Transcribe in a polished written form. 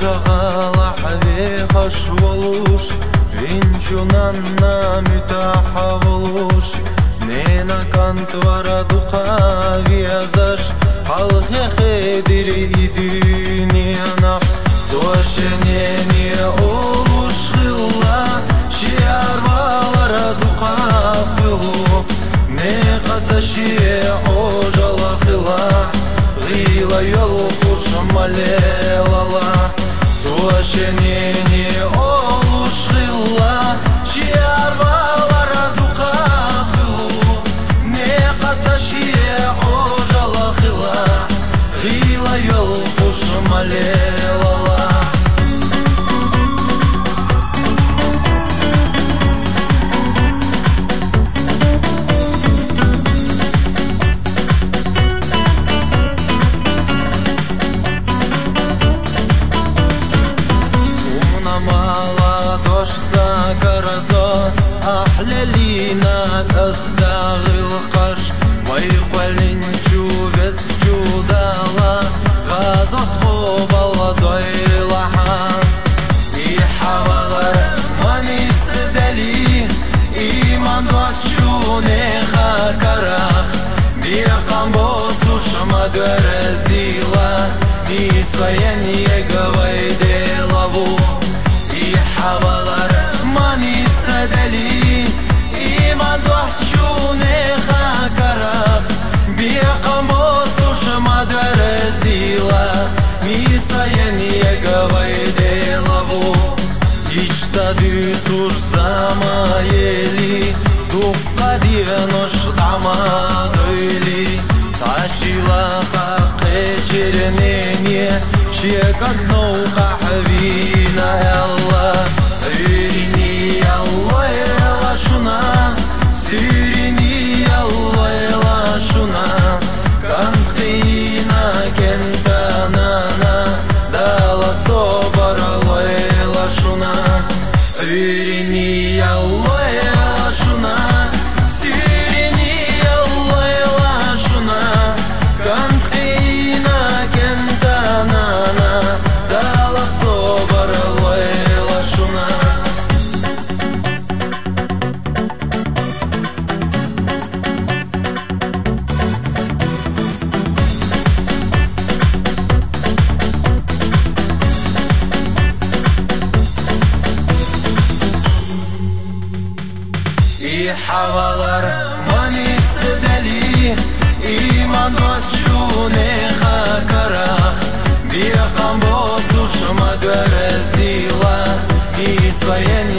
Сағала хабе қаш болуш Ринчунанна мютаха болуш Нена кантвара духа вязаш Халхе хедири дюнянах Зошенение олуш хилла Шиарвалара духа хилу Не қацашие ожала хилла Гила йол хуш малелала Зошенение олуш хилла Шиарвалара духа хилу Не қацашие ожала хилла Гила йол хуш малелала Лина тастагыл қаш Майқвалин чувес чудала Ғазот қобала дойлахан И хавалар манисы дали Иман дочунеха карах Бирқан боцуш мадверзила И своение гавайделаву И хавалар манисы дали Иман дочунеха карах Бирқан боцуш мадверзила И своение гавайделаву Иштады туш замаели Дукка диенош дамадыли Ташила хақы чернение Чекат науқа хавина элла Үйрини алла эла шуна Сүйрини алла эла шуна Канқина кентанана Дала собарала эла шуна Үйрини алла эла шуна Сүйрини алла эла шуна Канқина кентанана Дала собарала эла шуна И хавалар манисы дали Иман дочунеха карах Бирқан боцуш мадверзила И своение